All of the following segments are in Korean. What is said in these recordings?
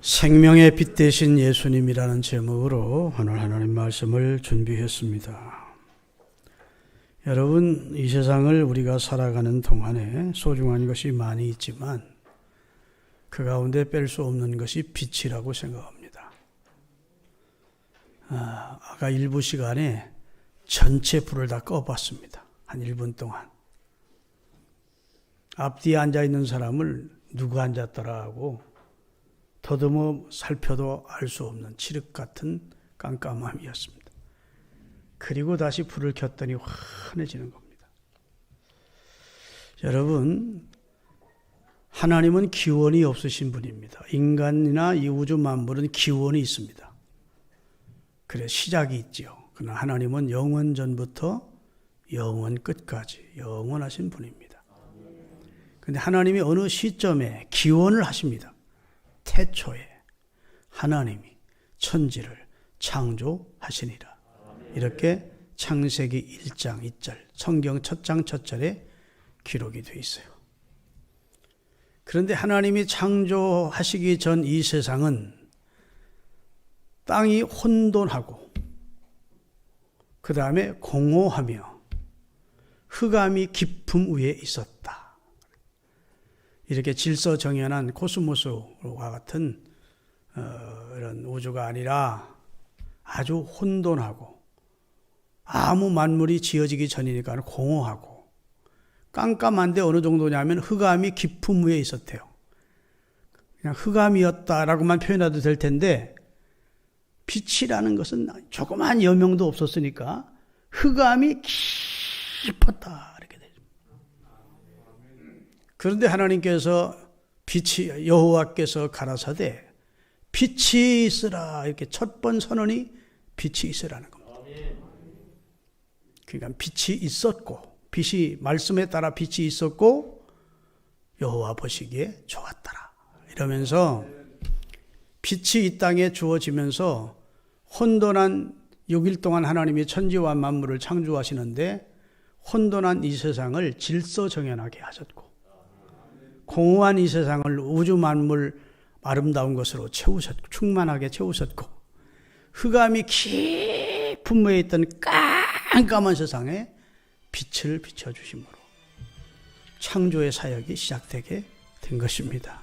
생명의 빛 되신 예수님이라는 제목으로 오늘 하나님 말씀을 준비했습니다. 여러분, 이 세상을 우리가 살아가는 동안에 소중한 것이 많이 있지만 그 가운데 뺄 수 없는 것이 빛이라고 생각합니다. 아까 일부 시간에 전체 불을 다 꺼봤습니다. 한 1분 동안. 앞뒤에 앉아있는 사람을 누가 앉았더라 하고 더듬어 살펴도 알 수 없는 칠흑 같은 깜깜함이었습니다. 그리고 다시 불을 켰더니 환해지는 겁니다. 여러분, 하나님은 기원이 없으신 분입니다. 인간이나 이 우주 만물은 기원이 있습니다. 그래 시작이 있지요. 그러나 하나님은 영원 전부터 영원 끝까지 영원하신 분입니다. 그런데 하나님이 어느 시점에 기원을 하십니다. 태초에 하나님이 천지를 창조하시니라. 이렇게 창세기 1장 2절 성경 첫 장 첫 절에 기록이 되어 있어요. 그런데 하나님이 창조하시기 전 이 세상은 땅이 혼돈하고 그 다음에 공허하며 흑암이 깊음 위에 있었다. 이렇게 질서정연한 코스모스와 같은 이런 우주가 아니라 아주 혼돈하고 아무 만물이 지어지기 전이니까 공허하고 깜깜한데 어느 정도냐면 흑암이 깊음 위에 있었대요. 그냥 흑암이었다라고만 표현해도 될 텐데 빛이라는 것은 조그만 여명도 없었으니까 흑암이 깊었다 이렇게 되죠. 그런데 하나님께서 빛이 여호와께서 가라사대 빛이 있으라 이렇게 첫 번 선언이 빛이 있으라는 겁니다. 그러니까 빛이 있었고 빛이 말씀에 따라 빛이 있었고 여호와 보시기에 좋았더라 이러면서 빛이 이 땅에 주어지면서 혼돈한 6일 동안 하나님이 천지와 만물을 창조하시는데 혼돈한 이 세상을 질서정연하게 하셨고 공허한 이 세상을 우주 만물 아름다운 것으로 채우셨고 충만하게 채우셨고 흑암이 깊은 무에 있던 깜깜한 세상에 빛을 비춰주심으로 창조의 사역이 시작되게 된 것입니다.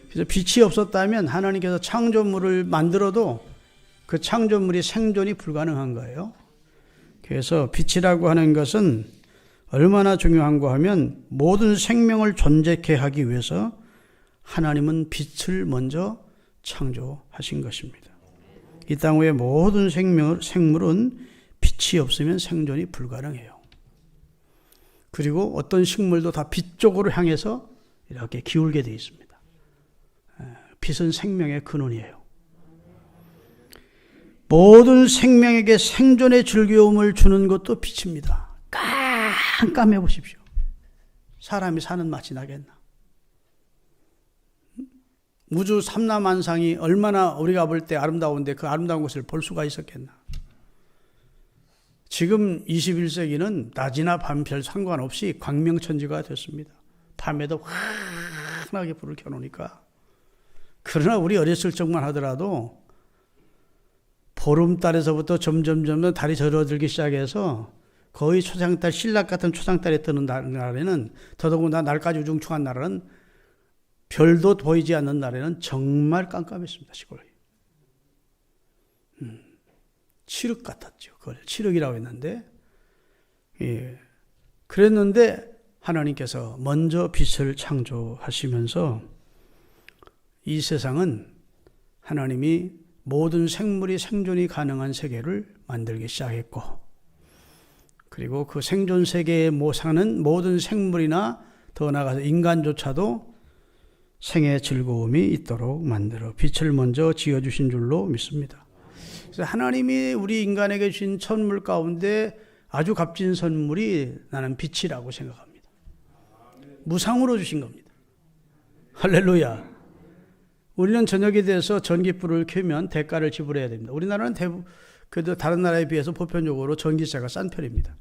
그래서 빛이 없었다면 하나님께서 창조물을 만들어도 그 창조물이 생존이 불가능한 거예요. 그래서 빛이라고 하는 것은 얼마나 중요한가 하면 모든 생명을 존재케 하기 위해서 하나님은 빛을 먼저 창조하신 것입니다. 이 땅 위의 모든 생물은 빛이 없으면 생존이 불가능해요. 그리고 어떤 식물도 다 빛 쪽으로 향해서 이렇게 기울게 되어 있습니다. 빛은 생명의 근원이에요. 모든 생명에게 생존의 즐거움을 주는 것도 빛입니다. 깜깜해 보십시오. 사람이 사는 맛이 나겠나? 우주 삼라만상이 얼마나 우리가 볼 때 아름다운데 그 아름다운 것을 볼 수가 있었겠나? 지금 21세기는 낮이나 밤 별 상관없이 광명천지가 됐습니다. 밤에도 환하게 불을 켜놓으니까. 그러나 우리 어렸을 적만 하더라도 보름달에서부터 점점 달이 절어들기 시작해서 거의 초장달, 신락 같은 초장달에 뜨는 날에는 더더군다나 날까지 우중충한 날은 별도 보이지 않는 날에는 정말 깜깜했습니다. 시골이. 칠흑 같았죠. 그걸 칠흑이라고 했는데 그랬는데 하나님께서 먼저 빛을 창조하시면서 이 세상은 하나님이 모든 생물이 생존이 가능한 세계를 만들기 시작했고 그리고 그 생존 세계에 사는 모든 생물이나 더 나아가서 인간조차도 생의 즐거움이 있도록 만들어 빛을 먼저 지어주신 줄로 믿습니다. 그래서 하나님이 우리 인간에게 주신 선물 가운데 아주 값진 선물이 나는 빛이라고 생각합니다. 무상으로 주신 겁니다. 할렐루야. 우리는 저녁이 돼서 전기불을 켜면 대가를 지불해야 됩니다. 우리나라는 그래도 다른 나라에 비해서 보편적으로 전기세가 싼 편입니다.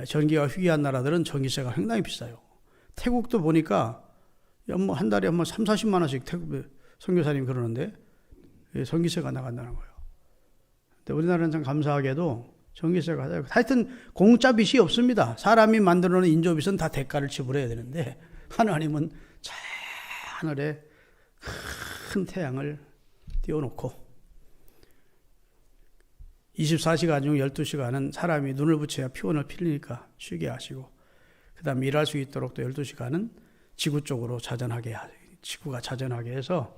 전기가 희귀한 나라들은 전기세가 상당히 비싸요. 태국도 보니까 한 달에 3, 40만 원씩 선교사님이 그러는데 전기세가 나간다는 거예요. 근데 우리나라는 참 감사하게도 전기세가 하여튼 공짜 빚이 없습니다. 사람이 만들어놓은 인조빚은 다 대가를 지불해야 되는데 하나님은 저 하늘에 큰 태양을 띄워놓고 24시간 중 12시간은 사람이 눈을 붙여야 피곤을 필리니까 쉬게 하시고 그 다음에 일할 수 있도록 또 12시간은 지구 쪽으로 지구가 자전하게 해서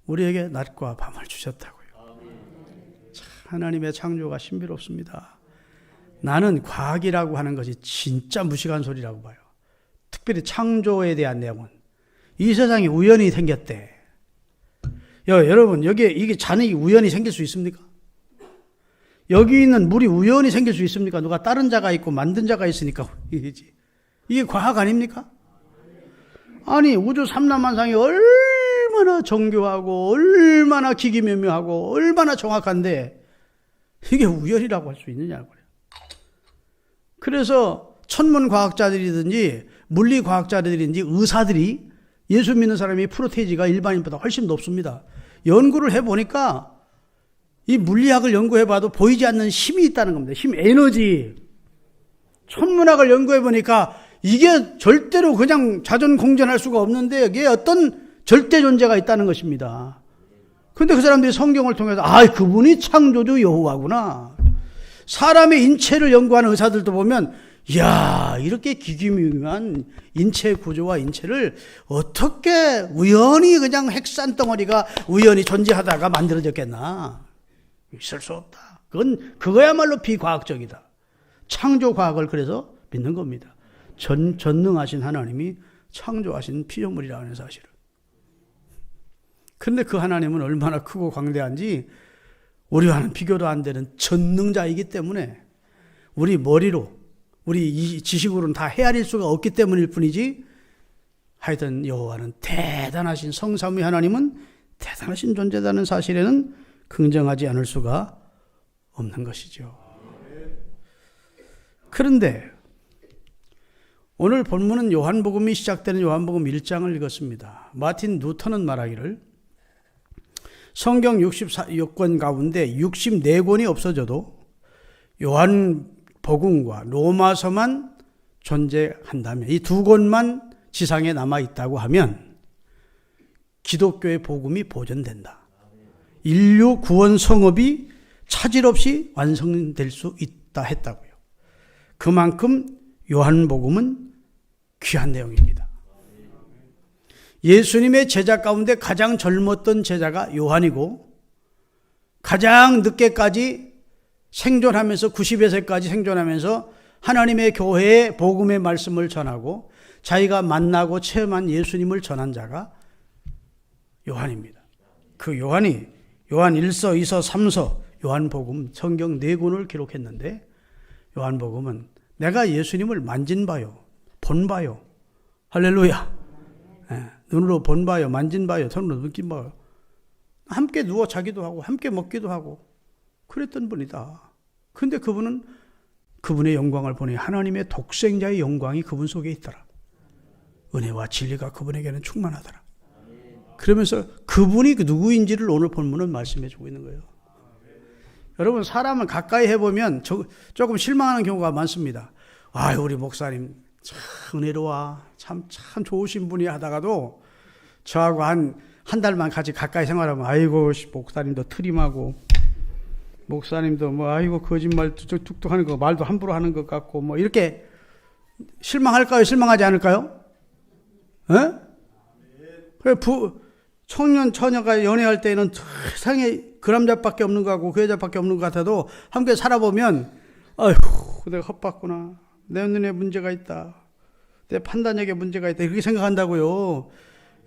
우리에게 낮과 밤을 주셨다고요. 참, 하나님의 창조가 신비롭습니다. 나는 과학이라고 하는 것이 진짜 무식한 소리라고 봐요. 특별히 창조에 대한 내용은 이 세상이 우연히 생겼대. 여러분 이게 잔이 우연히 생길 수 있습니까? 여기 있는 물이 우연히 생길 수 있습니까? 누가 다른 자가 있고 만든 자가 있으니까 이게 과학 아닙니까? 아니 우주 삼라만상이 얼마나 정교하고 얼마나 기기묘묘하고 얼마나 정확한데 이게 우연이라고 할 수 있느냐고요. 그래서 천문과학자들이든지 물리과학자들이든지 의사들이 예수 믿는 사람이 프로테이지가 일반인보다 훨씬 높습니다. 연구를 해보니까 이 물리학을 연구해봐도 보이지 않는 힘이 있다는 겁니다. 힘, 에너지. 천문학을 연구해보니까 이게 절대로 그냥 자전공전할 수가 없는데 이게 어떤 절대 존재가 있다는 것입니다. 그런데 그 사람들이 성경을 통해서 그분이 창조주 여호와구나. 사람의 인체를 연구하는 의사들도 보면 이렇게 기기묘한 인체 구조와 인체를 어떻게 우연히 그냥 핵산덩어리가 우연히 존재하다가 만들어졌겠나. 있을 수 없다. 그거야말로 비과학적이다. 창조과학을 그래서 믿는 겁니다. 전능하신 하나님이 창조하신 피조물이라는 사실을. 그런데 그 하나님은 얼마나 크고 광대한지 우리와는 비교도 안 되는 전능자이기 때문에 우리 머리로 우리 이 지식으로는 다 헤아릴 수가 없기 때문일 뿐이지 하여튼 여호와는 대단하신 성삼위 하나님은 대단하신 존재라는 사실에는 긍정하지 않을 수가 없는 것이죠. 그런데 오늘 본문은 요한복음이 시작되는 요한복음 1장을 읽었습니다. 마틴 루터는 말하기를 성경 64권 가운데 64권이 없어져도 요한복음과 로마서만 존재한다면 이 두 권만 지상에 남아있다고 하면 기독교의 복음이 보존된다. 인류 구원 성업이 차질 없이 완성될 수 있다 했다고요. 그만큼 요한복음은 귀한 내용입니다. 예수님의 제자 가운데 가장 젊었던 제자가 요한이고 가장 늦게까지 생존하면서 90여 세까지 생존하면서 하나님의 교회에 복음의 말씀을 전하고 자기가 만나고 체험한 예수님을 전한 자가 요한입니다. 그 요한이 요한 1서, 2서, 3서 요한복음 성경 4권을 기록했는데 요한복음은 내가 예수님을 만진 바요, 본 바요. 할렐루야. 눈으로 본 바요, 만진 바요, 손으로 느낀 바요. 함께 누워 자기도 하고 함께 먹기도 하고 그랬던 분이다. 그런데 그분은 그분의 영광을 보니 하나님의 독생자의 영광이 그분 속에 있더라. 은혜와 진리가 그분에게는 충만하더라. 그러면서 그분이 누구인지를 오늘 본문은 말씀해 주고 있는 거예요. 여러분 사람을 가까이 해보면 조금 실망하는 경우가 많습니다. 우리 목사님 참 은혜로워, 참 좋으신 분이 하다가도 저하고 한 달만 같이 가까이 생활하면 목사님도 트림하고 목사님도 거짓말 툭툭 하는 거 말도 함부로 하는 것 같고 이렇게 실망할까요? 실망하지 않을까요? 청년 처녀가 연애할 때는 세상에 그 남자밖에 없는 것 같고 그 여자밖에 없는 것 같아도 함께 살아보면 내가 헛봤구나, 내 눈에 문제가 있다, 내 판단력에 문제가 있다 이렇게 생각한다고요.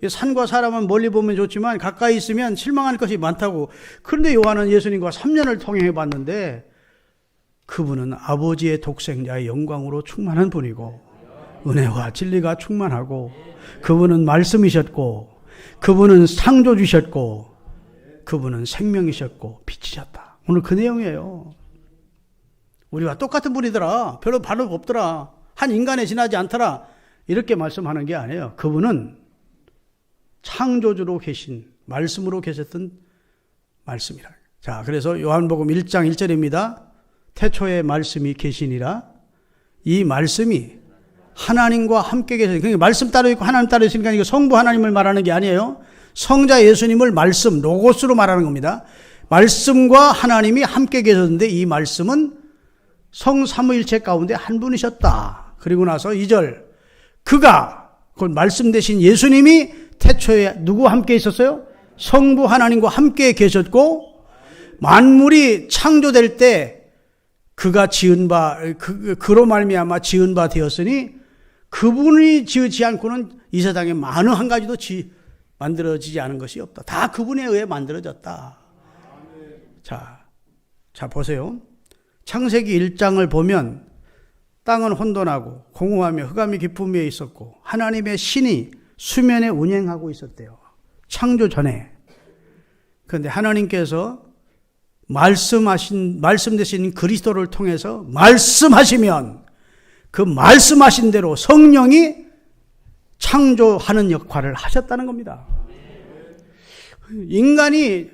산과 사람은 멀리 보면 좋지만 가까이 있으면 실망할 것이 많다고. 그런데 요한은 예수님과 3년을 통행해 봤는데 그분은 아버지의 독생자의 영광으로 충만한 분이고 은혜와 진리가 충만하고 그분은 말씀이셨고 그분은 창조주셨고 그분은 생명이셨고 빛이셨다. 오늘 그 내용이에요. 우리와 똑같은 분이더라. 별로 발로 없더라. 한 인간에 지나지 않더라. 이렇게 말씀하는 게 아니에요. 그분은 창조주로 계신 말씀으로 계셨던 말씀이라. 자, 그래서 요한복음 1장 1절입니다. 태초에 말씀이 계시니라. 이 말씀이 하나님과 함께 계셔요. 그러니까 말씀 따로 있고 하나님 따로 있으니까 이거 성부 하나님을 말하는 게 아니에요. 성자 예수님을 말씀, 로고스로 말하는 겁니다. 말씀과 하나님이 함께 계셨는데 이 말씀은 성삼위일체 가운데 한 분이셨다. 그리고 나서 2절, 그가, 그 말씀 대신 예수님이 태초에 누구와 함께 있었어요? 성부 하나님과 함께 계셨고 만물이 창조될 때 그가 지은 바, 그로 말미암아 지은 바 되었으니 그분이 지으지 않고는 이 세상에 많은 한 가지도 만들어지지 않은 것이 없다. 다 그분에 의해 만들어졌다. 자 보세요. 창세기 1장을 보면 땅은 혼돈하고 공허하며 흑암이 깊은 위에 있었고 하나님의 신이 수면에 운행하고 있었대요. 창조 전에. 그런데 하나님께서 말씀 대신 그리스도를 통해서 말씀하시면 그 말씀하신 대로 성령이 창조하는 역할을 하셨다는 겁니다. 인간이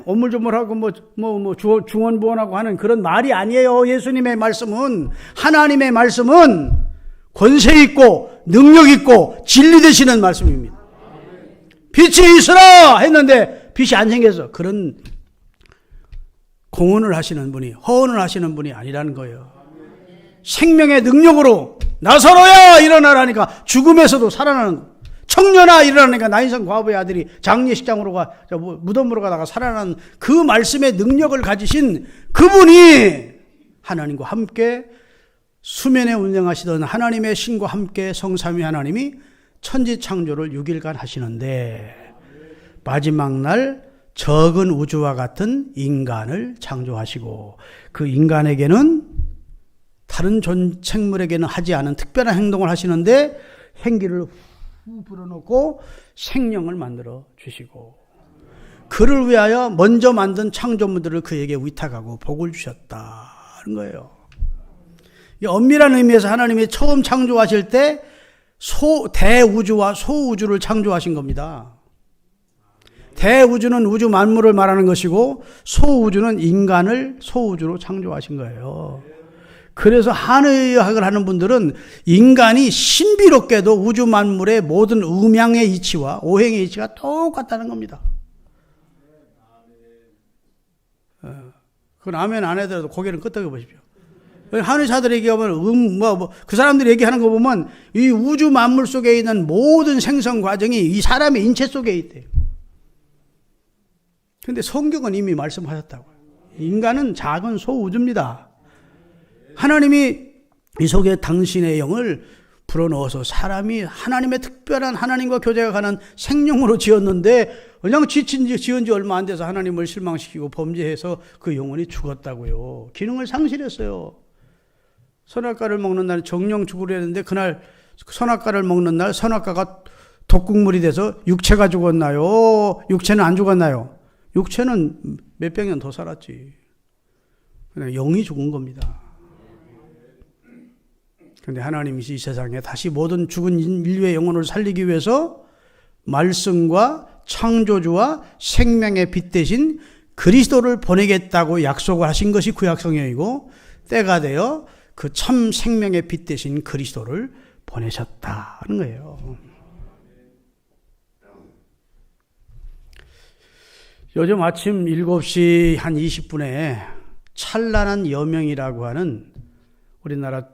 오물조물하고 중언부언하고 하는 그런 말이 아니에요. 예수님의 말씀은, 하나님의 말씀은 권세 있고 능력 있고 진리 되시는 말씀입니다. 빛이 있으라 했는데 빛이 안 생겨서 그런 공언을 하시는 분이, 허언을 하시는 분이 아니라는 거예요. 생명의 능력으로 나서로야 일어나라니까 죽음에서도 살아나는, 청년아 일어나니까 나인성 과부의 아들이 장례식장으로 무덤으로 가다가 살아나는 그 말씀의 능력을 가지신 그분이 하나님과 함께 수면에 운행하시던 하나님의 신과 함께 성삼위 하나님이 천지 창조를 6일간 하시는데 마지막 날 적은 우주와 같은 인간을 창조하시고 그 인간에게는 다른 생물에게는 하지 않은 특별한 행동을 하시는데 행기를 후 불어넣고 생명을 만들어 주시고 그를 위하여 먼저 만든 창조물들을 그에게 위탁하고 복을 주셨다는 거예요. 이 엄밀한 의미에서 하나님이 처음 창조하실 때 대우주와 소우주를 창조하신 겁니다. 대우주는 우주 만물을 말하는 것이고 소우주는 인간을 소우주로 창조하신 거예요. 그래서 한의학을 하는 분들은 인간이 신비롭게도 우주 만물의 모든 음양의 이치와 오행의 이치가 똑같다는 겁니다. 그건 아멘 안 하더라도 고개를 끄덕여 보십시오. 한의사들 얘기하면 그 사람들이 얘기하는 거 보면 이 우주 만물 속에 있는 모든 생성 과정이 이 사람의 인체 속에 있대요. 근데 성경은 이미 말씀하셨다고요. 인간은 작은 소우주입니다. 하나님이 이 속에 당신의 영을 불어넣어서 사람이 하나님의 특별한 하나님과 교제가 가는 생명으로 지었는데 그냥 지은 지 얼마 안 돼서 하나님을 실망시키고 범죄해서 그 영혼이 죽었다고요. 기능을 상실했어요. 선악과를 먹는 날 정령 죽으려 했는데 그날 선악과를 먹는 날 선악과가 독극물이 돼서 육체가 죽었나요? 육체는 안 죽었나요? 육체는 몇백 년 더 살았지. 그냥 영이 죽은 겁니다. 그런데 하나님이 이 세상에 다시 모든 죽은 인류의 영혼을 살리기 위해서 말씀과 창조주와 생명의 빛 대신 그리스도를 보내겠다고 약속을 하신 것이 구약성경이고 때가 되어 그 참 생명의 빛 대신 그리스도를 보내셨다는 거예요. 요즘 아침 7시 한 20분에 찬란한 여명이라고 하는 우리나라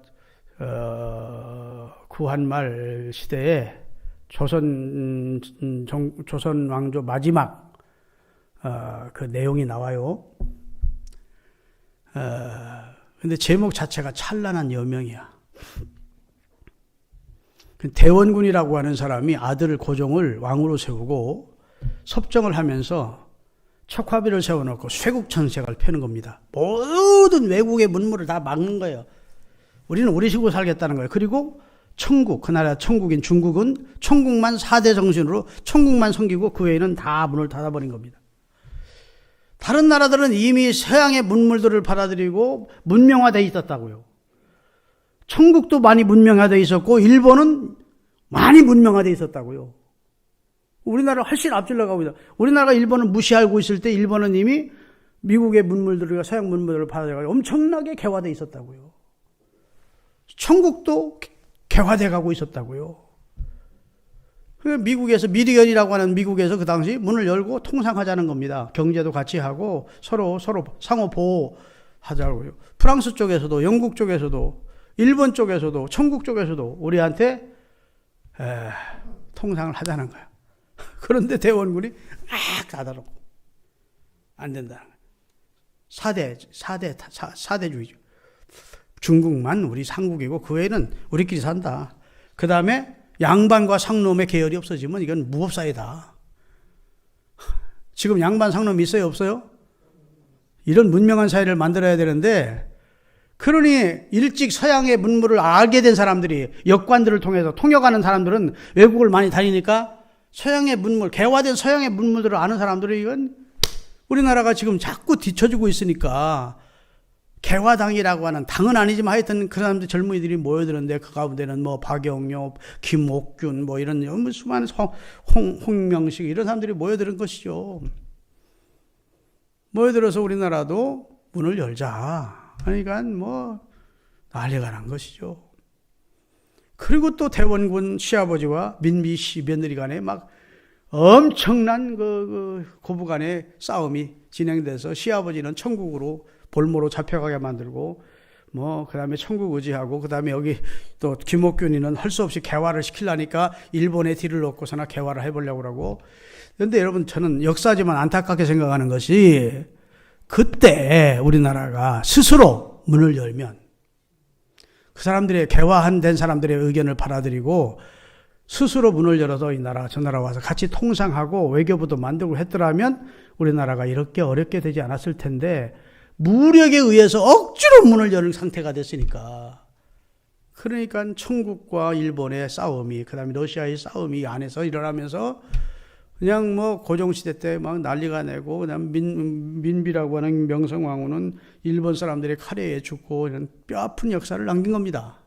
구한말 시대에 조선 왕조 마지막 그 내용이 나와요. 근데 제목 자체가 찬란한 여명이야. 대원군이라고 하는 사람이 아들 고종을 왕으로 세우고 섭정을 하면서 척화비를 세워놓고 쇄국천색을 펴는 겁니다. 모든 외국의 문물을 다 막는 거예요. 우리는 우리 식으로 살겠다는 거예요. 그리고 천국, 그 나라 천국인 중국은 천국만 4대 정신으로 천국만 섬기고 그 외에는 다 문을 닫아버린 겁니다. 다른 나라들은 이미 서양의 문물들을 받아들이고 문명화되어 있었다고요. 천국도 많이 문명화되어 있었고 일본은 많이 문명화되어 있었다고요. 우리나라 훨씬 앞질러 가고 있다. 우리나라가 일본을 무시하고 있을 때 일본은 이미 미국의 문물들과 서양 문물들을 받아들여서 엄청나게 개화되어 있었다고요. 천국도 개화되어 가고 있었다고요. 미국에서 미리언이라고 하는 미국에서 그 당시 문을 열고 통상하자는 겁니다. 경제도 같이 하고 서로 상호 보호하자고요. 프랑스 쪽에서도 영국 쪽에서도 일본 쪽에서도 천국 쪽에서도 우리한테 통상을 하자는 거야. 그런데 대원군이 까다롭고 안 된다는 거야. 4대주의죠. 중국만 우리 상국이고 그 외에는 우리끼리 산다. 그 다음에 양반과 상놈의 계열이 없어지면 이건 무법사회다. 지금 양반 상놈 있어요, 없어요? 이런 문명한 사회를 만들어야 되는데, 그러니 일찍 서양의 문물을 알게 된 사람들이 역관들을 통해서 통역하는 사람들은 외국을 많이 다니니까 서양의 문물, 개화된 서양의 문물들을 아는 사람들이 이건 우리나라가 지금 자꾸 뒤처지고 있으니까 개화당이라고 하는, 당은 아니지만 하여튼 그 사람들 젊은이들이 모여드는데 그 가운데는 뭐 박영엽, 김옥균 뭐 이런 수많은 홍명식 이런 사람들이 모여드는 것이죠. 모여들어서 우리나라도 문을 열자. 그러니까 뭐 난리가 난 것이죠. 그리고 또 대원군 시아버지와 민비 씨 며느리 간에 막 엄청난 고부 간의 싸움이 진행돼서 시아버지는 천국으로 볼모로 잡혀가게 만들고 뭐 그다음에 천국 의지하고 그다음에 여기 또 김옥균이는 할 수 없이 개화를 시키려니까 일본에 뒤를 놓고서나 개화를 해보려고 그러고. 그런데 여러분 저는 역사지만 안타깝게 생각하는 것이 그때 우리나라가 스스로 문을 열면 그 사람들의 개화된 사람들의 의견을 받아들이고 스스로 문을 열어서 이 나라 저 나라 와서 같이 통상하고 외교부도 만들고 했더라면 우리나라가 이렇게 어렵게 되지 않았을 텐데 무력에 의해서 억지로 문을 여는 상태가 됐으니까. 그러니까 천국과 일본의 싸움이 그 다음에 러시아의 싸움이 안에서 일어나면서 그냥 뭐 고종시대 때 막 난리가 내고 그다음 민비라고 하는 명성왕후는 일본 사람들의 칼에 의해 죽고 이런 뼈아픈 역사를 남긴 겁니다.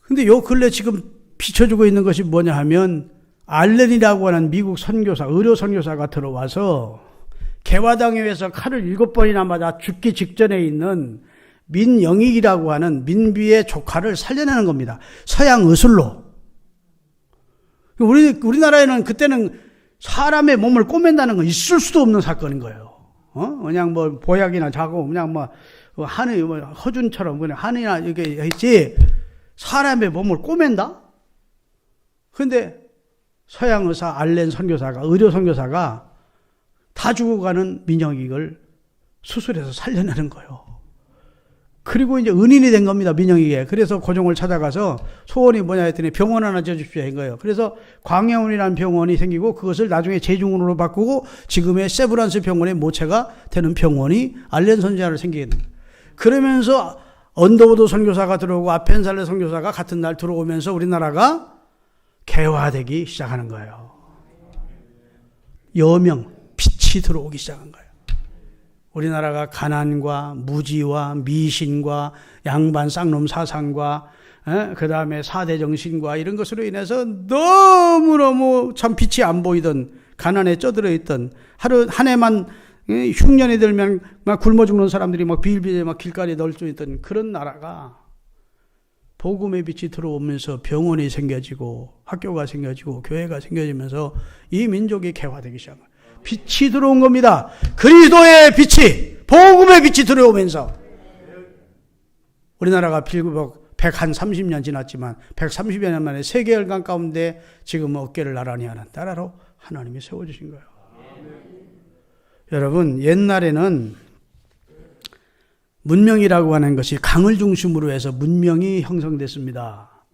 근데 요 근래 지금 비춰주고 있는 것이 뭐냐 하면 알렌이라고 하는 미국 선교사, 의료 선교사가 들어와서 개화당에 서 칼을 7번이나 맞아 죽기 직전에 있는 민영익이라고 하는 민비의 조카를 살려내는 겁니다. 서양 의술로. 우리나라에는 그때는 사람의 몸을 꼬맨다는 건 있을 수도 없는 사건인 거예요. 그냥 뭐 보약이나 자고 그냥 뭐 한의 허준처럼 그냥 한의나 이렇게 했지 사람의 몸을 꼬맨다? 근데 서양 의사 알렌 선교사가 의료 선교사가 다 죽어가는 민영익을 수술해서 살려내는 거예요. 그리고 이제 은인이 된 겁니다, 민영익에. 그래서 고종을 찾아가서 소원이 뭐냐 했더니 병원 하나 지어주십시오 한 거예요. 그래서 광해원이라는 병원이 생기고 그것을 나중에 제중원으로 바꾸고 지금의 세브란스 병원의 모체가 되는 병원이 알렌 선지자로 생기게 됩니다. 그러면서 언더우드 선교사가 들어오고 아펜살레 선교사가 같은 날 들어오면서 우리나라가 개화되기 시작하는 거예요. 여명, 빛이 들어오기 시작한 거예요. 우리나라가 가난과 무지와 미신과 양반 쌍놈 사상과 그 다음에 4대 정신과 이런 것으로 인해서 너무너무 참 빛이 안 보이던 가난에 쪄들어 있던 하루 한 해만 흉년이 들면 막 굶어 죽는 사람들이 막 빌빌에 막 길가에 널려 있던 그런 나라가 복음의 빛이 들어오면서 병원이 생겨지고 학교가 생겨지고 교회가 생겨지면서 이 민족이 개화되기 시작한 거예요. 빛이 들어온 겁니다. 그리스도의 빛이, 복음의 빛이 들어오면서 우리나라가 빌국 130년 지났지만 130여 년 만에 세계 열강 가운데 지금 어깨를 나란히 하는 나라로 하나님이 세워주신 거예요. 여러분, 옛날에는 문명이라고 하는 것이 강을 중심으로 해서 문명이 형성됐습니다.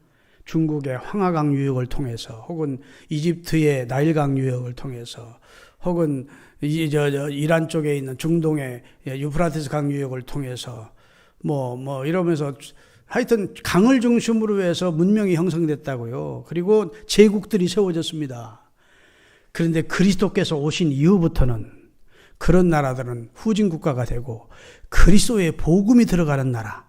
중국의 황하강 유역을 통해서 혹은 이집트의 나일강 유역을 통해서 혹은 이란 쪽에 있는 중동의 유프라테스 강 유역을 통해서 뭐 이러면서 하여튼 강을 중심으로 해서 문명이 형성됐다고요. 그리고 제국들이 세워졌습니다. 그런데 그리스도께서 오신 이후부터는 그런 나라들은 후진 국가가 되고 그리스도의 복음이 들어가는 나라,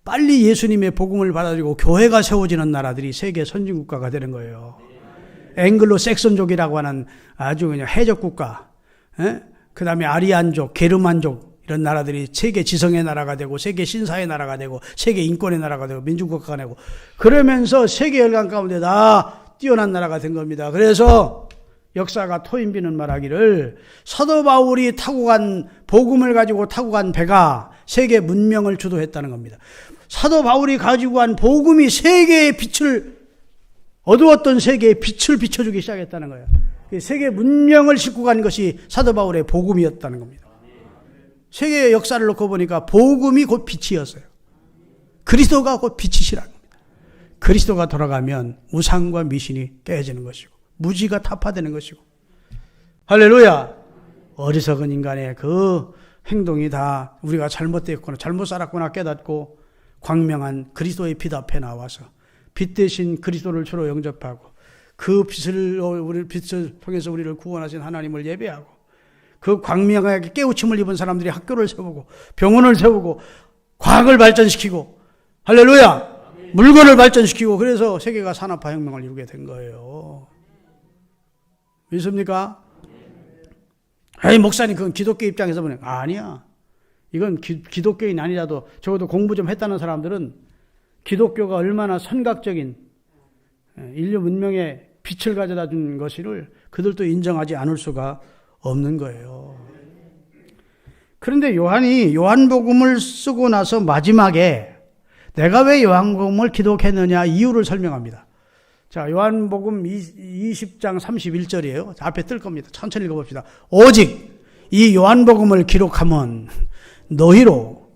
빨리 예수님의 복음을 받아들이고 교회가 세워지는 나라들이 세계 선진국가가 되는 거예요. 앵글로 섹슨족이라고 하는 아주 그냥 해적 국가, 그 다음에 아리안족, 게르만족 이런 나라들이 세계 지성의 나라가 되고 세계 신사의 나라가 되고 세계 인권의 나라가 되고 민주국가가 되고 그러면서 세계 열강 가운데 다 뛰어난 나라가 된 겁니다. 그래서 역사가 토인비는 말하기를 사도 바울이 타고 간 복음을 가지고 타고 간 배가 세계 문명을 주도했다는 겁니다. 사도 바울이 가지고 간 복음이 세계의 빛을 어두웠던 세계의 빛을 비춰주기 시작했다는 거예요. 세계 문명을 싣고 간 것이 사도 바울의 복음이었다는 겁니다. 세계의 역사를 놓고 보니까 복음이 곧 빛이었어요. 그리스도가 곧 빛이시라는 겁니다. 그리스도가 돌아가면 우상과 미신이 깨지는 것이고 무지가 타파되는 것이고 할렐루야. 어리석은 인간의 그 행동이 다 우리가 잘못되었구나 잘못 살았구나 깨닫고 광명한 그리스도의 빛 앞에 나와서 빛 대신 그리스도를 주로 영접하고 그 빛을 통해서 우리를 구원하신 하나님을 예배하고 그 광명하게 깨우침을 입은 사람들이 학교를 세우고 병원을 세우고 과학을 발전시키고 할렐루야 물건을 발전시키고 그래서 세계가 산업화 혁명을 이루게 된 거예요. 믿습니까? 아니 목사님 그건 기독교 입장에서 보면 아니야. 이건 기독교인 아니라도 적어도 공부 좀 했다는 사람들은 기독교가 얼마나 선각적인 인류 문명의 빛을 가져다 준 것을 그들도 인정하지 않을 수가 없는 거예요. 그런데 요한이 요한복음을 쓰고 나서 마지막에 내가 왜 요한복음을 기록했느냐 이유를 설명합니다. 자, 요한복음 20장 31절이에요. 앞에 뜰 겁니다. 천천히 읽어봅시다. 오직 이 요한복음을 기록하면 너희로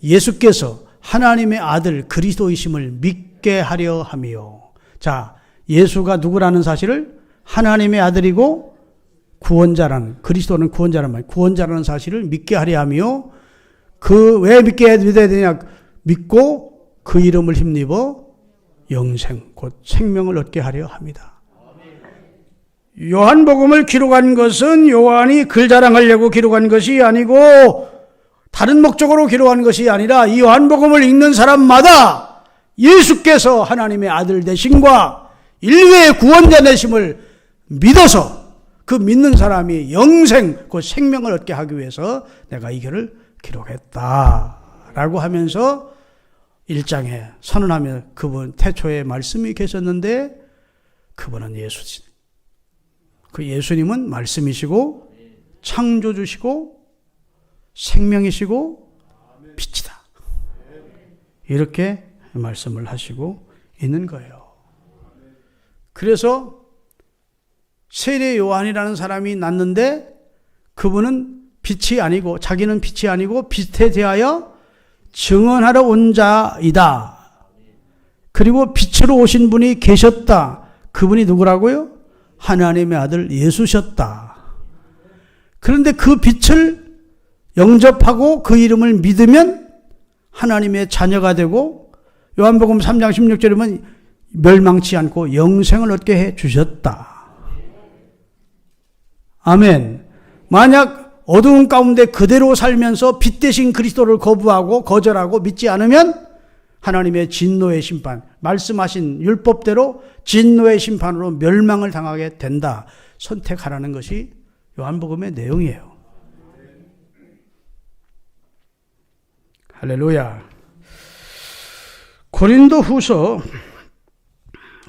예수께서 하나님의 아들 그리스도이심을 믿게 하려 함이요. 자, 예수가 누구라는 사실을 하나님의 아들이고 구원자라는 그리스도는 구원자란 말이에요. 구원자라는 사실을 믿게 하려 함이요. 그 왜 믿어야 되냐? 믿고 그 이름을 힘입어 영생 곧 생명을 얻게 하려 합니다. 요한복음을 기록한 것은 요한이 글 자랑하려고 기록한 것이 아니고 다른 목적으로 기록한 것이 아니라 이 요한복음을 읽는 사람마다 예수께서 하나님의 아들 되심과 인류의 구원자 되심을 믿어서 그 믿는 사람이 영생, 그 생명을 얻게 하기 위해서 내가 이 글을 기록했다라고 하면서 1장에 선언하며 그분 태초에 말씀이 계셨는데 그분은 예수지. 그 예수님은 말씀이시고 창조주시고 생명이시고 빛이다. 이렇게 말씀을 하시고 있는 거예요. 그래서 세례 요한이라는 사람이 났는데 그분은 빛이 아니고 자기는 빛이 아니고 빛에 대하여 증언하러 온 자이다. 그리고 빛으로 오신 분이 계셨다. 그분이 누구라고요? 하나님의 아들 예수셨다. 그런데 그 빛을 영접하고 그 이름을 믿으면 하나님의 자녀가 되고 요한복음 3장 16절에 보면 멸망치 않고 영생을 얻게 해 주셨다. 아멘. 만약 어두운 가운데 그대로 살면서 빛 대신 그리스도를 거부하고 거절하고 믿지 않으면 하나님의 진노의 심판, 말씀하신 율법대로 진노의 심판으로 멸망을 당하게 된다. 선택하라는 것이 요한복음의 내용이에요. 할렐루야. 고린도 후서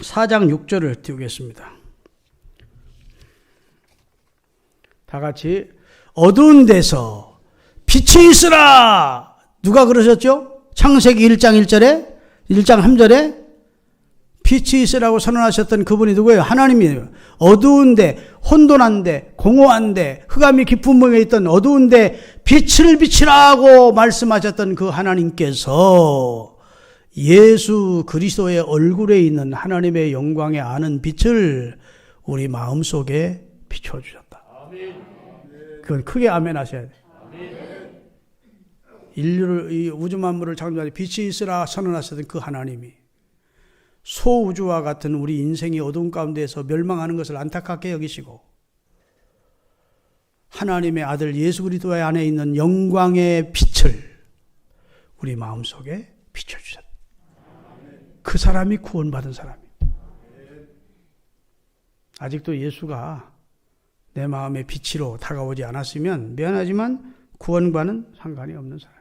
4장 6절을 띄우겠습니다. 다 같이 어두운 데서 빛이 있으라. 누가 그러셨죠? 창세기 1장 1절에 1장 3절에 빛이 있으라고 선언하셨던 그분이 누구예요? 하나님이에요. 어두운데 혼돈한데 공허한데 흑암이 깊은 멍에 있던 어두운데 빛을 비치라고 말씀하셨던 그 하나님께서 예수 그리스도의 얼굴에 있는 하나님의 영광에 아는 빛을 우리 마음속에 비춰주셨다. 그건 크게 아멘 하셔야 돼요. 인류를, 이 우주 만물을 창조하는 빛이 있으라 선언하셨던 그 하나님이 소우주와 같은 우리 인생이 어두운 가운데에서 멸망하는 것을 안타깝게 여기시고 하나님의 아들 예수 그리스도 안에 있는 영광의 빛을 우리 마음속에 비춰주셨다. 그 사람이 구원받은 사람이에요. 아직도 예수가 내 마음의 빛으로 다가오지 않았으면 미안하지만 구원과는 상관이 없는 사람.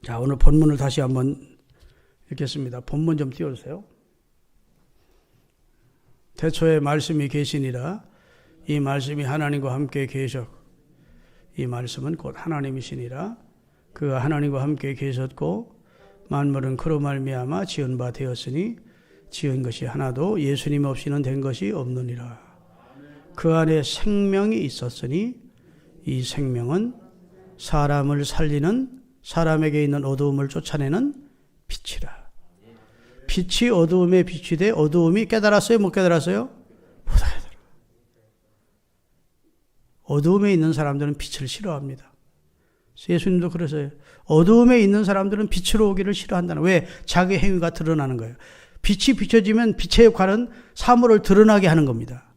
자, 오늘 본문을 다시 한번 읽겠습니다. 본문 좀 띄워주세요. 태초에 말씀이 계시니라. 이 말씀이 하나님과 함께 계셨. 이 말씀은 곧 하나님이시니라. 그가 하나님과 함께 계셨고 만물은 그로 말미암아 지은 바 되었으니 지은 것이 하나도 예수님 없이는 된 것이 없느니라. 그 안에 생명이 있었으니 이 생명은 사람을 살리는 사람에게 있는 어두움을 쫓아내는 빛이라. 빛이 어두움에 빛이 돼 어두움이 깨달았어요? 못 깨달았어요? 못 깨달아. 어두움에 있는 사람들은 빛을 싫어합니다. 예수님도 그러세요. 어두움에 있는 사람들은 빛으로 오기를 싫어한다는. 왜? 자기 행위가 드러나는 거예요. 빛이 비춰지면 빛의 역할은 사물을 드러나게 하는 겁니다.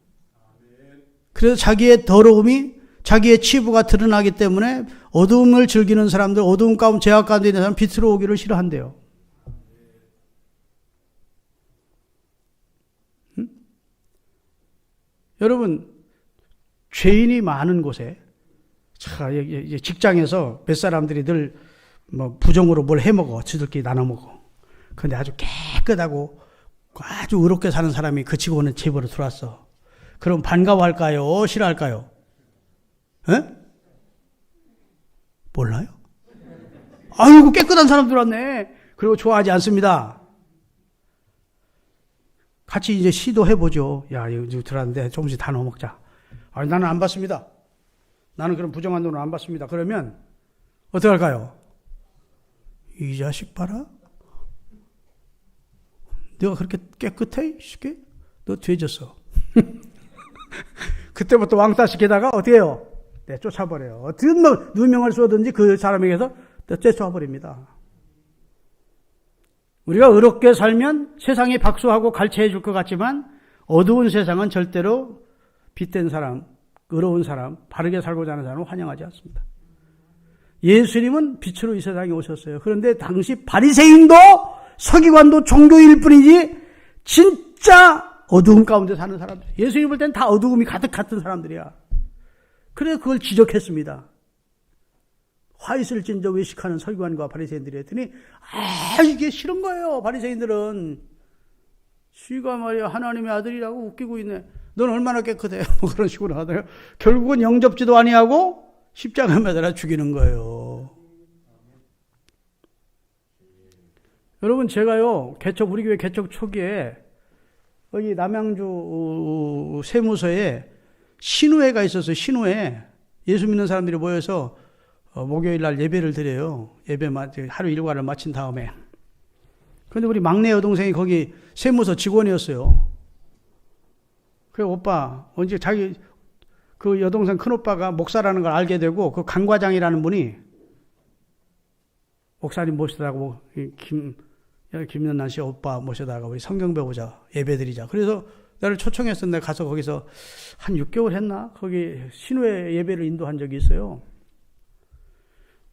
그래서 자기의 더러움이 자기의 치부가 드러나기 때문에 어두움을 즐기는 사람들, 어두움 가운데 죄악 가운데 있는 사람 빛으로 오기를 싫어한대요. 여러분, 죄인이 많은 곳에, 직장에서 몇 사람들이 늘 부정으로 뭘 해먹어. 지들끼리 나눠먹어. 근데 아주 깨끗하고 아주 의롭게 사는 사람이 그 직원의 집으로 들어왔어. 그럼 반가워할까요? 싫어할까요? 에? 몰라요? 아이고, 깨끗한 사람 들어왔네. 그리고 좋아하지 않습니다. 같이 이제 시도해보죠. 야, 이거 들어왔는데 조금씩 다 넣어 먹자. 아니, 나는 안 받습니다. 나는 그런 부정한 돈을 안 받습니다. 그러면 어떻게 할까요? 이 자식 봐라. 내가 그렇게 깨끗해? 쉽게? 너 죄졌어. 그때부터 왕따 시키다가 어떻게 해요? 네, 쫓아버려요. 어떤 누명을 쏘든지 그 사람에게서 쫓아버립니다. 우리가 의롭게 살면 세상이 박수하고 갈채해 줄 것 같지만 어두운 세상은 절대로 빛된 사람, 의로운 사람, 바르게 살고자 하는 사람은 환영하지 않습니다. 예수님은 빛으로 이 세상에 오셨어요. 그런데 당시 바리새인도 서기관도 종교일 뿐이지 진짜 어두움 가운데 사는 사람들. 예수님 볼 때는 다 어두움이 가득 같은 사람들이야. 그래서 그걸 지적했습니다. 화 있을진저 외식하는 서기관과 바리새인들이 했더니 이게 싫은 거예요. 바리새인들은. 씨가 말이야 하나님의 아들이라고 웃기고 있네. 넌 얼마나 깨끗해. 그런 식으로 하더라고요. 결국은 영접지도 아니하고 십자가 매달아 죽이는 거예요. 여러분, 제가요, 우리 교회 개척 초기에 여기 남양주 세무서에 신우회가 있었어요. 신우회. 예수 믿는 사람들이 모여서 목요일 날 예배를 드려요. 하루 일과를 마친 다음에. 그런데 우리 막내 여동생이 거기 세무서 직원이었어요. 그래, 오빠, 언제 그 여동생 큰오빠가 목사라는 걸 알게 되고, 그 강과장이라는 분이, 목사님 모시다가, 김연난 씨 오빠 모시다가 우리 성경 배우자, 예배 드리자. 그래서 나를 초청했었는데 가서 거기서 한 6개월 했나? 거기 신우회 예배를 인도한 적이 있어요.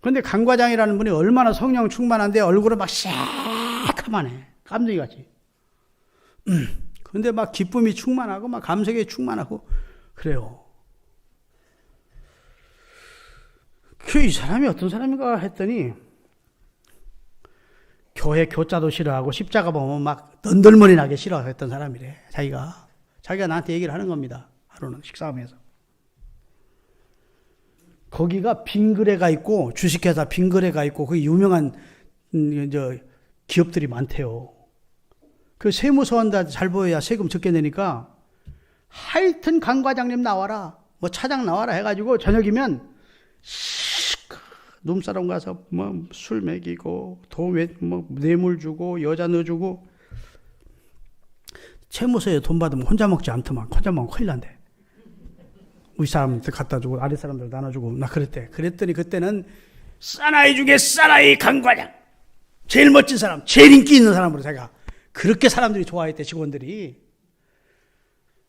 그런데 강과장이라는 분이 얼마나 성령 충만한데 얼굴은 막 새카만해. 깜둥이 같이. 근데 막 기쁨이 충만하고 막 감격이 충만하고 그래요. 이 사람이 어떤 사람인가 했더니 교회 교자도 싫어하고 십자가 보면 막 넌덜머리 나게 싫어했던 사람이래. 자기가 나한테 얘기를 하는 겁니다. 하루는 식사하면서. 거기가 빙그레가 있고 주식회사 빙그레가 있고 그 유명한 기업들이 많대요. 그 세무서원들 잘 보여야 세금 적게 내니까 하여튼 강 과장님 나와라, 뭐 차장 나와라 해가지고 저녁이면 눈사람 가서 뭐 술 먹이고 뭐 뇌물 주고 여자 넣어주고. 세무서에 돈 받으면 혼자 먹지 않더만. 혼자 먹으면 큰일 난대. 우리 사람들 갖다 주고 아래 사람들 나눠주고. 나 그랬더니 그때는 사나이 중에 사나이 강 과장, 제일 멋진 사람, 제일 인기 있는 사람으로 제가 그렇게 사람들이 좋아했대. 직원들이.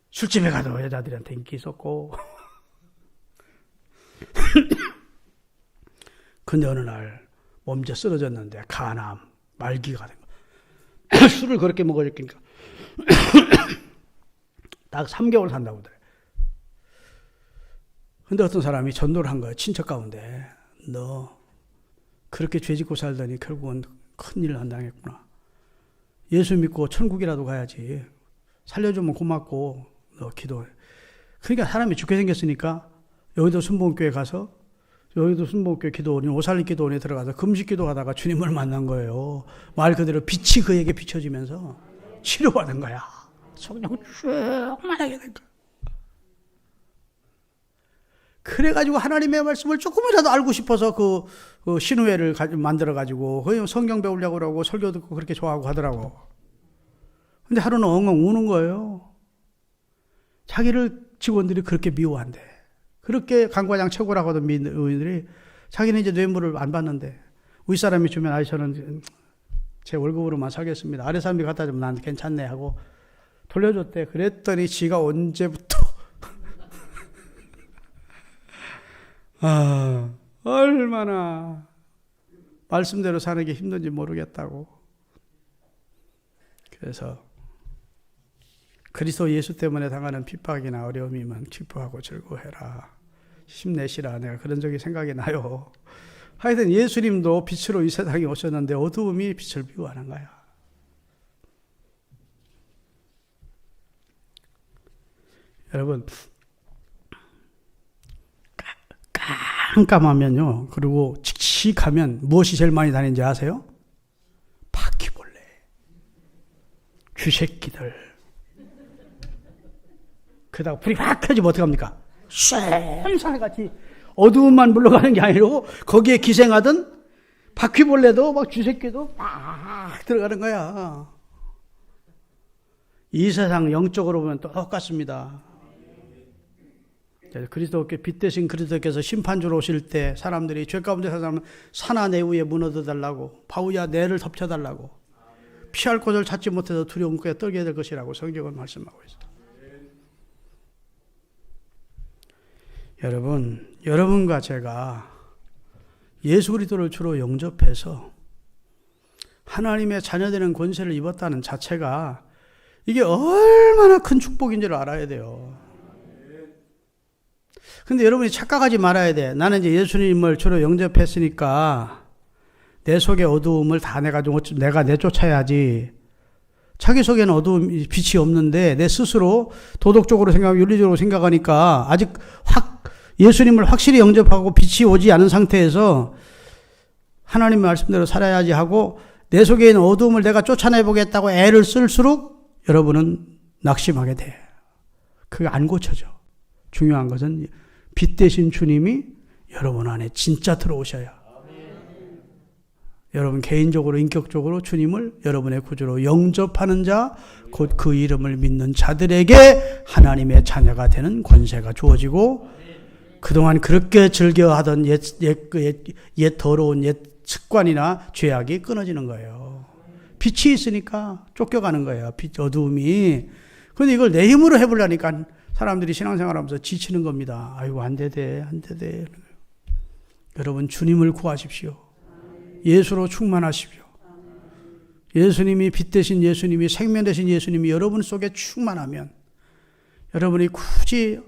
술집에 가도 여자들한테 인기 있었고. 근데 어느 날 몸져 쓰러졌는데 간암, 말기가 된 거. 술을 그렇게 먹으니까 딱 3개월 산다고 그래. 근데 어떤 사람이 전도를 한 거예요. 친척 가운데. 너 그렇게 죄 짓고 살더니 결국은 큰일 안 당했구나. 예수 믿고 천국이라도 가야지. 살려주면 고맙고 너 기도해. 그러니까 사람이 죽게 생겼으니까 여기도 순복음교회 가서 여기도 순복음교회 기도원이 오살리 기도원에 들어가서 금식 기도하다가 주님을 만난 거예요. 말 그대로 빛이 그에게 비춰지면서 치료받은 거야. 성령 충만하게 된 거야. 그래가지고 하나님의 말씀을 조금이라도 알고 싶어서 그 신우회를 만들어가지고 성경 배우려고 그러고 설교 듣고 그렇게 좋아하고 하더라고. 근데 하루는 엉엉 우는 거예요. 자기를 직원들이 그렇게 미워한대. 그렇게 강과장 최고라고 하던 의원들이 자기는 이제 뇌물을 안 받는데 윗사람이 주면 아이 저는 제 월급으로만 살겠습니다. 아래 사람이 갖다 주면 난 괜찮네 하고 돌려줬대. 그랬더니 지가 언제부터 얼마나 말씀대로 사는 게 힘든지 모르겠다고. 그래서 그리스도 예수 때문에 당하는 핍박이나 어려움이면 기뻐하고 즐거워해라. 힘내시라. 내가 그런 적이 생각이 나요. 하여튼 예수님도 빛으로 이 세상에 오셨는데 어두움이 빛을 비워하는 거야. 여러분 깜깜하면요. 그리고 칙칙하면 무엇이 제일 많이 다니는지 아세요? 바퀴벌레, 쥐새끼들. 그러다가 불이 확 켜지면 어떡합니까? 쇳산같이 어두움만 물러가는 게 아니고 거기에 기생하던 바퀴벌레도 막 쥐새끼도 막 들어가는 거야. 이 세상 영적으로 보면 똑같습니다. 그리스도께 빛 대신 그리스도께서 심판주로 오실 때 사람들이 죄 가운데 사는 산하 내 위에 무너져 달라고 바위야 내를 덮쳐 달라고 피할 곳을 찾지 못해서 두려움 속에 떨게 될 것이라고 성경은 말씀하고 있어요. 여러분과 제가 예수 그리스도를 주로 영접해서 하나님의 자녀되는 권세를 입었다는 자체가 이게 얼마나 큰 축복인지를 알아야 돼요. 근데 여러분이 착각하지 말아야 돼. 나는 이제 예수님을 주로 영접했으니까 내 속의 어두움을 다 내가 내쫓아야지. 자기 속에는 어두움, 빛이 없는데 내 스스로 도덕적으로 생각하고 윤리적으로 생각하니까 아직 예수님을 확실히 영접하고 빛이 오지 않은 상태에서 하나님의 말씀대로 살아야지 하고 내 속에 있는 어두움을 내가 쫓아내보겠다고 애를 쓸수록 여러분은 낙심하게 돼. 그게 안 고쳐져. 중요한 것은 빛 대신 주님이 여러분 안에 진짜 들어오셔야. 여러분 개인적으로 인격적으로 주님을 여러분의 구주로 영접하는 자, 곧 그 이름을 믿는 자들에게 하나님의 자녀가 되는 권세가 주어지고 그동안 그렇게 즐겨하던 옛 더러운 옛 습관이나 죄악이 끊어지는 거예요. 빛이 있으니까 쫓겨가는 거예요. 빛 어두움이. 그런데 이걸 내 힘으로 해보려니까 사람들이 신앙생활하면서 지치는 겁니다. 아이고 안 되대. 여러분 주님을 구하십시오. 예수로 충만하십시오. 예수님이 빛 대신 예수님이 생명 대신 예수님이 여러분 속에 충만하면 여러분이 굳이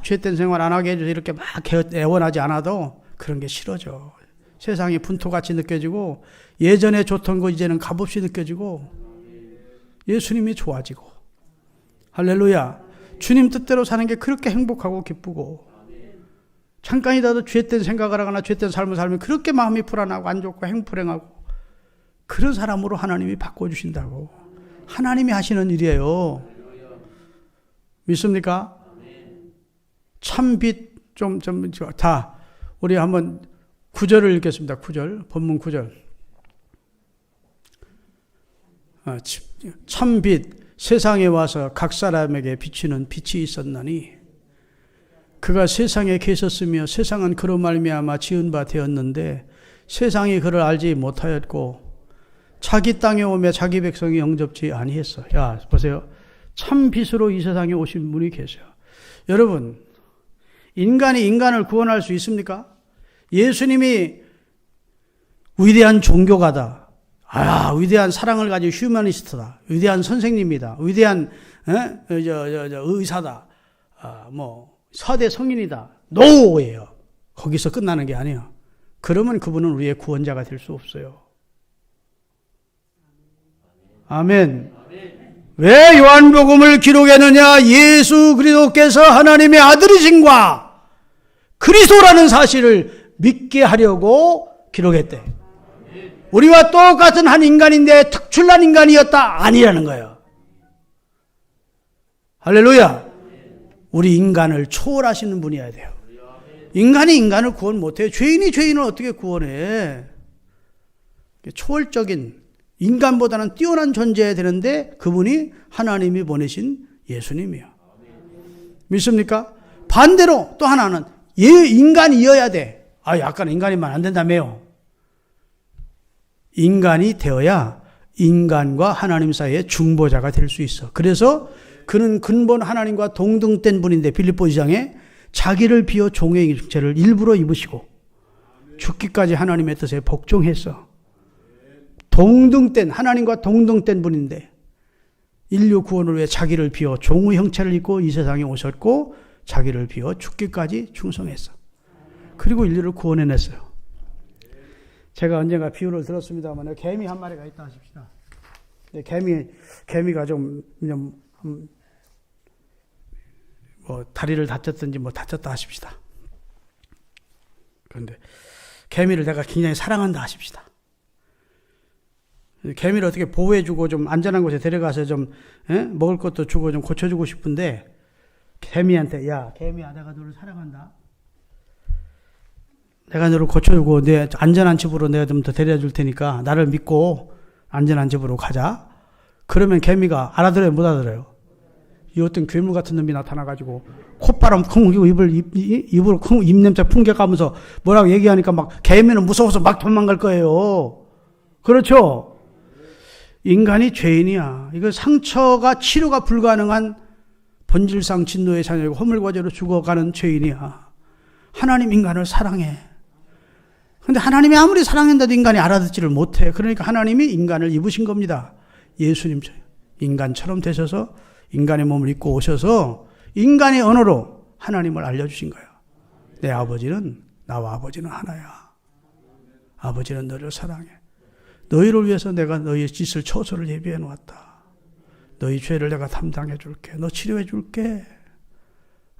죄된 생활 안 하게 해줘서 이렇게 막 애원하지 않아도 그런 게 싫어져. 세상이 분토같이 느껴지고 예전에 좋던 거 이제는 값없이 느껴지고 예수님이 좋아지고 할렐루야. 주님 뜻대로 사는 게 그렇게 행복하고 기쁘고 잠깐이라도 죄된 생각을 하거나 죄된 삶을 살면 그렇게 마음이 불안하고 안 좋고 행불행하고 그런 사람으로 하나님이 바꿔주신다고. 하나님이 하시는 일이에요. 믿습니까? 참빛 다 우리 한번 9절을 읽겠습니다. 9절 본문 9절. 참빛 세상에 와서 각 사람에게 비치는 빛이 있었나니 그가 세상에 계셨으며 세상은 그로 말미암아 지은 바 되었는데 세상이 그를 알지 못하였고 자기 땅에 오며 자기 백성이 영접지 아니했어. 야 보세요. 참 빛으로 이 세상에 오신 분이 계세요. 여러분 인간이 인간을 구원할 수 있습니까? 예수님이 위대한 종교가다. 위대한 사랑을 가진 휴머니스트다. 위대한 선생님이다. 위대한 의사다, 뭐 서대 성인이다, 노예요. 거기서 끝나는 게 아니에요. 그러면 그분은 우리의 구원자가 될 수 없어요. 아멘. 왜 요한복음을 기록했느냐? 예수 그리스도께서 하나님의 아들이신과 그리스도라는 사실을 믿게 하려고 기록했대. 우리와 똑같은 한 인간인데 특출난 인간이었다? 아니라는 거예요. 할렐루야. 우리 인간을 초월하시는 분이어야 돼요. 인간이 인간을 구원 못해요. 죄인이 죄인을 어떻게 구원해? 초월적인 인간보다는 뛰어난 존재해야 되는데 그분이 하나님이 보내신 예수님이에요. 믿습니까? 반대로 또 하나는 인간이어야 돼. 약간 인간이면 안 된다며요. 인간이 되어야 인간과 하나님 사이의 중보자가 될 수 있어. 그래서 그는 근본 하나님과 동등된 분인데 빌립보 2장에 자기를 비워 종의 육체를 일부러 입으시고 죽기까지 하나님의 뜻에 복종했어. 동등된 하나님과 동등된 분인데 인류 구원을 위해 자기를 비워 종의 형체를 입고 이 세상에 오셨고 자기를 비워 죽기까지 충성했어. 그리고 인류를 구원해냈어요. 제가 언젠가 비유를 들었습니다만 개미 한 마리가 있다 하십시다. 개미가 좀 다리를 다쳤든지 다쳤다 하십시다. 그런데 개미를 내가 굉장히 사랑한다 하십시다. 개미를 어떻게 보호해주고 좀 안전한 곳에 데려가서 좀 먹을 것도 주고 좀 고쳐주고 싶은데 개미한테 야 개미야 내가 너를 사랑한다. 내가 너를 고쳐주고 내 안전한 집으로 내가 좀 더 데려다 줄 테니까 나를 믿고 안전한 집으로 가자. 그러면 개미가 알아들어요? 못 알아들어요? 이 어떤 괴물 같은 놈이 나타나가지고 콧바람 쿵 이고 입으로 쿵 입냄새 풍겨가면서 뭐라고 얘기하니까 막 개미는 무서워서 막 도망갈 거예요. 그렇죠? 인간이 죄인이야. 이거 상처가 치료가 불가능한 본질상 진노의 자녀이고 허물과제로 죽어가는 죄인이야. 하나님 인간을 사랑해. 근데 하나님이 아무리 사랑한다도 인간이 알아듣지를 못해. 그러니까 하나님이 인간을 입으신 겁니다. 예수님처럼 인간처럼 되셔서 인간의 몸을 입고 오셔서 인간의 언어로 하나님을 알려주신 거예요. 내 아버지는 나와 아버지는 하나야. 아버지는 너를 사랑해. 너희를 위해서 내가 너희의 짓을 처소를 예비해 놓았다. 너희 죄를 내가 담당해 줄게. 너 치료해 줄게.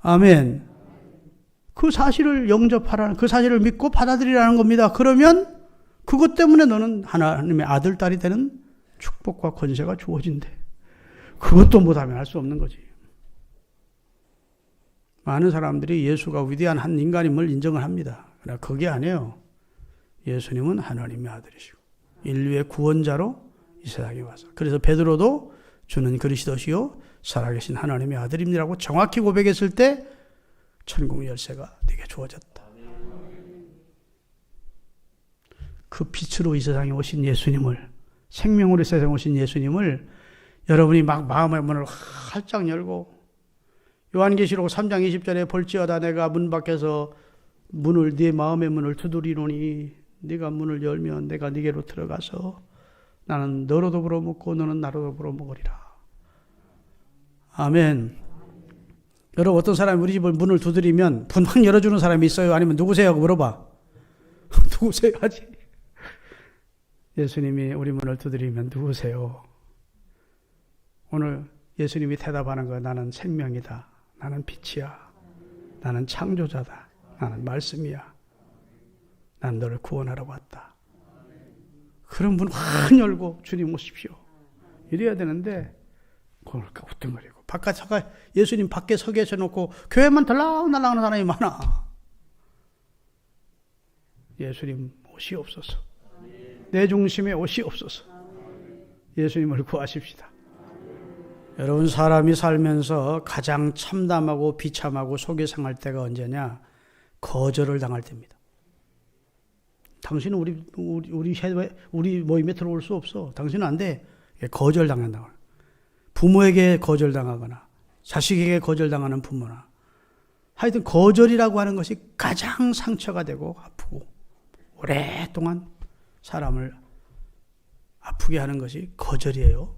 아멘. 그 사실을 영접하라는, 그 사실을 믿고 받아들이라는 겁니다. 그러면 그것 때문에 너는 하나님의 아들, 딸이 되는 축복과 권세가 주어진대. 그것도 못하면 할 수 없는 거지. 많은 사람들이 예수가 위대한 한 인간임을 인정을 합니다. 그러나 그게 아니에요. 예수님은 하나님의 아들이시고 인류의 구원자로 이 세상에 와서, 그래서 베드로도 주는 그리스도시요 살아계신 하나님의 아들입니다라고 정확히 고백했을 때 천국 열쇠가 네게 주어졌다. 그 빛으로 이 세상에 오신 예수님을, 생명으로 이 세상에 오신 예수님을 여러분이 막 마음의 문을 활짝 열고, 요한계시록 3장 20절에 볼지어다 내가 문 밖에서 문을, 네 마음의 문을 두드리노니 네가 문을 열면 내가 네게로 들어가서 나는 너로 더불어 먹고 너는 나로 더불어 먹으리라. 아멘. 여러분, 어떤 사람이 우리 집을 문을 두드리면 분명 열어주는 사람이 있어요? 아니면 누구세요? 하고 물어봐. 누구세요? 하지. 예수님이 우리 문을 두드리면 누구세요? 오늘 예수님이 대답하는 거야. 나는 생명이다. 나는 빛이야. 나는 창조자다. 나는 말씀이야. 난 너를 구원하러 왔다. 그런 문 확 열고 주님 오십시오. 이래야 되는데 그걸 어뚱거리고 예수님 밖에 서 계셔놓고 교회만 들락날락 하는 사람이 많아. 예수님 오시옵소서. 내 중심에 오시옵소서. 예수님을 구하십시다. 여러분, 사람이 살면서 가장 참담하고 비참하고 속이 상할 때가 언제냐? 거절을 당할 때입니다. 당신은 우리 모임에 들어올 수 없어. 당신은 안 돼. 거절당한다고. 부모에게 거절당하거나 자식에게 거절당하는 부모나, 하여튼 거절이라고 하는 것이 가장 상처가 되고 아프고 오랫동안 사람을 아프게 하는 것이 거절이에요.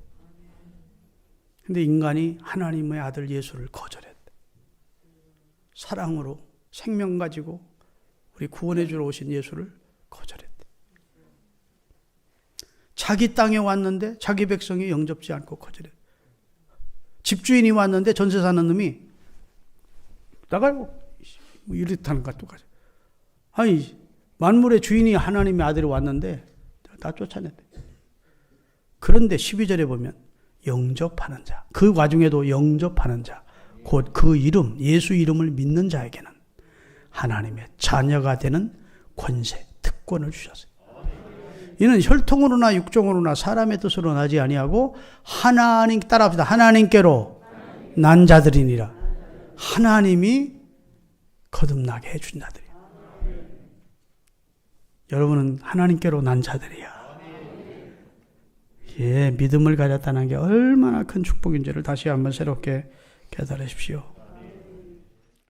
근데 인간이 하나님의 아들 예수를 거절했대. 사랑으로 생명 가지고 우리 구원해 주러 오신 예수를 거절했대. 자기 땅에 왔는데 자기 백성이 영접지 않고 거절했대. 집주인이 왔는데 전세 사는 놈이 나가요. 이렇다는 것 똑같아. 아니, 만물의 주인이 하나님의 아들이 왔는데 다 쫓아냈대. 그런데 12절에 보면 영접하는 자, 그 와중에도 영접하는 자, 곧 그 이름, 예수 이름을 믿는 자에게는 하나님의 자녀가 되는 권세, 특권을 주셨어요. 이는 혈통으로나 육종으로나 사람의 뜻으로 나지 아니하고 하나님, 따라합시다. 하나님께로 난 자들이니라. 하나님이 거듭나게 해준 자들이야. 여러분은 하나님께로 난 자들이야. 예, 믿음을 가졌다는 게 얼마나 큰 축복인지를 다시 한번 새롭게 깨달으십시오.